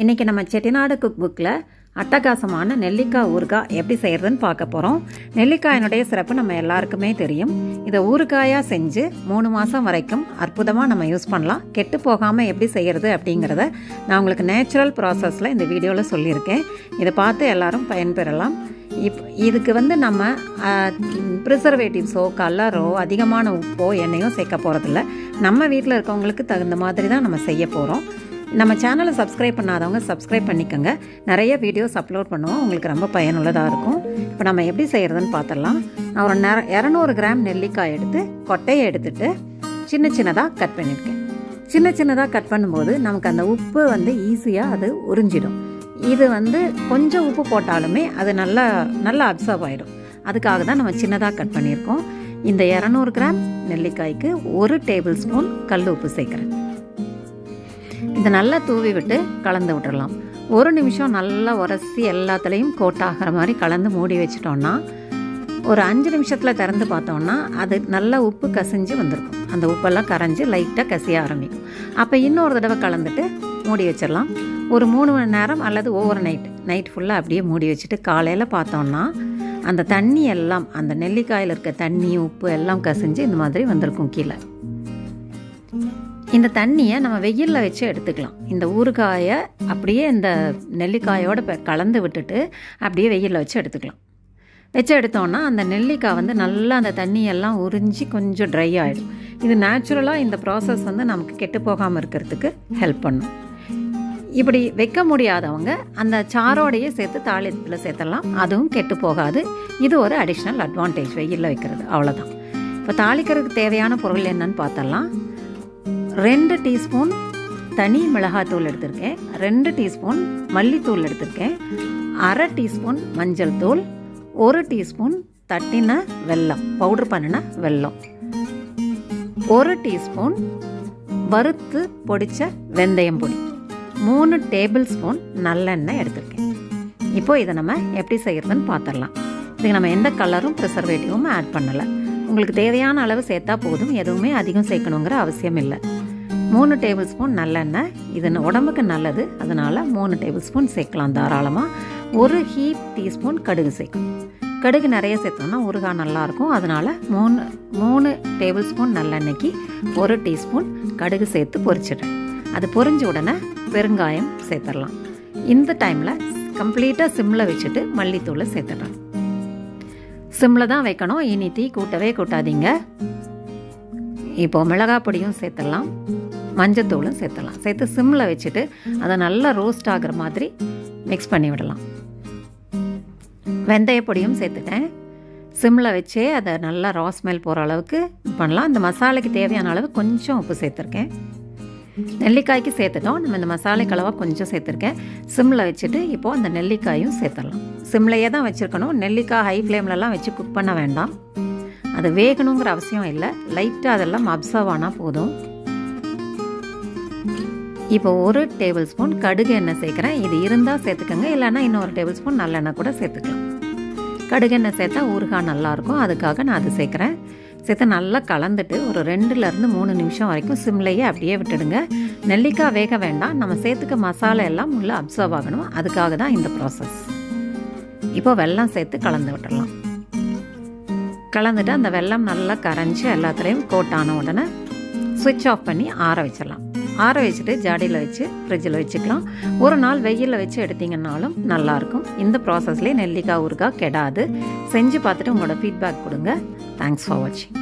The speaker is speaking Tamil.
இன்றைக்கி நம்ம செட்டிநாடு குக் புக்கில் அட்டகாசமான நெல்லிக்காய் ஊறுகாய் எப்படி செய்கிறதுன்னு பார்க்க போகிறோம். நெல்லிக்காயினுடைய சிறப்பு நம்ம எல்லாருக்குமே தெரியும். இதை ஊறுகாயாக செஞ்சு 3 மாதம் வரைக்கும் அற்புதமாக நம்ம யூஸ் பண்ணலாம். கெட்டு போகாமல் எப்படி செய்கிறது அப்படிங்கிறத நான் உங்களுக்கு நேச்சுரல் ப்ராசஸில் இந்த வீடியோவில் சொல்லியிருக்கேன். இதை பார்த்து எல்லோரும் பயன்பெறலாம். இதுக்கு நம்ம ப்ரிசர்வேட்டிவ்ஸோ கலரோ அதிகமான உப்போ எண்ணெயோ சேர்க்க போகிறதில்ல. நம்ம வீட்டில் இருக்கவங்களுக்கு தகுந்த மாதிரி தான் நம்ம செய்ய போகிறோம். நம்ம சேனலை சப்ஸ்கிரைப் பண்ணாதவங்க சப்ஸ்கிரைப் பண்ணிக்கோங்க. நிறைய வீடியோஸ் அப்லோட் பண்ணுவோம், உங்களுக்கு ரொம்ப பயனுள்ளதாக இருக்கும். இப்போ நம்ம எப்படி செய்கிறதுன்னு பார்த்துடலாம். நான் ஒரு 200 கிராம் நெல்லிக்காய் எடுத்து கொட்டையை எடுத்துட்டு சின்ன சின்னதாக கட் பண்ணியிருக்கேன். சின்ன சின்னதாக கட் பண்ணும்போது நமக்கு அந்த உப்பு ஈஸியாக அது உறிஞ்சிடும். இது கொஞ்சம் உப்பு போட்டாலுமே அது நல்லா அப்சர்வ் ஆகிடும். அதுக்காக தான் நம்ம சின்னதாக கட் பண்ணியிருக்கோம். இந்த 200 கிராம் நெல்லிக்காய்க்கு 1 டேபிள் ஸ்பூன் கல் உப்பு சேர்க்குறேன். இதை நல்லா தூவி விட்டு கலந்து விட்டுடலாம். 1 நிமிஷம் நல்லா உரசி எல்லாத்துலேயும் கோட்டாகிற மாதிரி கலந்து மூடி வச்சிட்டோம்னா ஒரு 5 நிமிஷத்தில் திறந்து பார்த்தோம்னா அது நல்லா உப்பு கசிஞ்சு வந்திருக்கும். அந்த உப்பெல்லாம் கரைஞ்சி லைட்டாக கசிய ஆரம்பிக்கும். அப்போ இன்னொரு தடவை கலந்துட்டு மூடி வச்சிடலாம். ஒரு 3 மணி நேரம் அல்லது ஓவர் நைட் ஃபுல்லாக அப்படியே மூடி வச்சுட்டு காலையில் பார்த்தோம்னா அந்த தண்ணி எல்லாம், அந்த நெல்லிக்காயில் இருக்க தண்ணி உப்பு எல்லாம் கசிஞ்சு இந்த மாதிரி வந்திருக்கும் கீழே. இந்த தண்ணியை நம்ம வெயிலில் வச்சு எடுத்துக்கலாம். இந்த ஊறுகாயை அப்படியே இந்த நெல்லிக்காயோடு கலந்து விட்டுட்டு அப்படியே வெயிலில் வச்சு எடுத்துக்கலாம். வச்சு எடுத்தோன்னா அந்த நெல்லிக்காய் நல்லா அந்த தண்ணியெல்லாம் உறிஞ்சி கொஞ்சம் ட்ரை ஆகிடும். இது நேச்சுரலாக இந்த ப்ராசஸ் நமக்கு கெட்டு போகாமல் இருக்கிறதுக்கு ஹெல்ப் பண்ணும். இப்படி வைக்க முடியாதவங்க அந்த சாரோடையே சேர்த்து தாளியத்தில் சேர்த்தலாம், அதுவும் கெட்டு போகாது. இது ஒரு அடிஷ்னல் அட்வான்டேஜ் வெயிலில் வைக்கிறது. அவ்வளோதான். இப்போ தாளிக்கிறதுக்கு தேவையான பொருள் என்னன்னு பார்த்தலாம். 2 டீஸ்பூன் தனி மிளகாத்தூள் எடுத்திருக்கேன், 2 டீஸ்பூன் மல்லித்தூள் எடுத்திருக்கேன், 1/2 டீஸ்பூன் மஞ்சள் தூள், 1 டீஸ்பூன் தட்டின வெல்லம், பவுடர் பண்ணின வெல்லம், 1 டீஸ்பூன் வறுத்து பொடிச்ச வெந்தயம் பொடி, 3 டேபிள் ஸ்பூன் நல்லெண்ணெய் எடுத்திருக்கேன். இப்போ இதை நம்ம எப்படி செய்கிறதுன்னு பார்த்துடலாம். இதுக்கு நம்ம எந்த கலரும் ப்ரிசர்வேட்டிவும் ஆட் பண்ணலை. உங்களுக்கு தேவையான அளவு சேர்த்தா போதும், எதுவுமே அதிகம் சேர்க்கணுங்கிற அவசியம் இல்லை. 3 டேபிள் ஸ்பூன் நல்லெண்ணெய், இது உடம்புக்கு நல்லது, அதனால் 3 டேபிள் ஸ்பூன் சேர்க்கலாம் தாராளமாக. 1 டீஸ்பூன் கடுகு சேர்க்கணும். கடுகு நிறைய சேர்த்தோம்னா ஊறுகாய் நல்லாயிருக்கும். அதனால் 3 டேபிள் ஸ்பூன் நல்லெண்ணெய்க்கு 1 டீஸ்பூன் கடுகு சேர்த்து பொரிச்சிடுறேன். அது பொரிஞ்ச உடனே பெருங்காயம் சேர்த்துடலாம். இந்த டைமில் கம்ப்ளீட்டாக சிம்மில் வச்சுட்டு மல்லித்தூளை சேர்த்துடுறேன். சிம்மில் தான் வைக்கணும், இனி தீ கூட்டவே கூட்டாதீங்க. இப்போது மிளகாய் பொடியும் சேர்த்துடலாம், மஞ்சத்தூளும் சேர்த்துடலாம். சேர்த்து சிம்மில் வச்சுட்டு அதை நல்லா ரோஸ்ட் ஆகிற மாதிரி மிக்ஸ் பண்ணி விடலாம். வெந்தய பொடியும் சேர்த்துட்டேன். சிம்மில் வச்சே அதை நல்லா ரா ஸ்மெல் போகிற அளவுக்கு பண்ணலாம். இந்த மசாலைக்கு தேவையான அளவு கொஞ்சம் உப்பு சேர்த்துருக்கேன். நெல்லிக்காய்க்கு சேர்த்துட்டோம். நம்ம இந்த மசாலை கலவாக கொஞ்சம் சேர்த்துருக்கேன். சிம்மில் வச்சுட்டு இப்போது அந்த நெல்லிக்காயும் சேர்த்துடலாம். சிம்லையே தான் வச்சுருக்கணும். நெல்லிக்காய் ஹை ஃப்ளேம்லலாம் வச்சு குக் பண்ண வேண்டாம். அது வேகணுங்கிற அவசியம் இல்லை. லைட்டாக அதெல்லாம் அப்சர்வ் ஆனால் போதும். இப்போ 1 டேபிள் ஸ்பூன் கடுகு எண்ணெய் சேர்க்குறேன். இது இருந்தால் சேர்த்துக்கோங்க, இல்லைன்னா இன்னொரு டேபிள் ஸ்பூன் நல்லெண்ணெய் கூட சேர்த்துக்கலாம். கடுகு எண்ணெய் சேர்த்தா ஊறுகாய் நல்லாயிருக்கும், அதுக்காக நான் அது சேர்க்குறேன். சேர்த்து நல்லா கலந்துட்டு ஒரு 2லேருந்து 3 நிமிஷம் வரைக்கும் சிம்லையே அப்படியே விட்டுடுங்க. நெல்லிக்காய் வேக வேண்டாம், நம்ம சேர்த்துக்க மசாலா எல்லாம் உள்ளே அப்சர்வ் ஆகணும், அதுக்காக தான் இந்த ப்ராசஸ். இப்போ வெல்லம் சேர்த்து கலந்து விட்டுடலாம். கலந்துட்டு அந்த வெல்லம் நல்லா கரைஞ்சி எல்லாத்துலேயும் கோட் ஆன உடனே ஸ்விட்ச் ஆஃப் பண்ணி ஆற வச்சிடலாம். ஆற வச்சுட்டு ஜாடியில் வச்சு ஃப்ரிட்ஜில் வச்சுக்கலாம். ஒரு நாள் வெயிலில் வச்சு எடுத்திங்கன்னாலும் நல்லாயிருக்கும். இந்த ப்ராசஸ்லேயே நெல்லிக்காய் ஊறுகாய் கெடாது. செஞ்சு பார்த்துட்டு உங்களோட ஃபீட்பேக் கொடுங்க. தேங்க்ஸ் ஃபார் வாட்சிங்.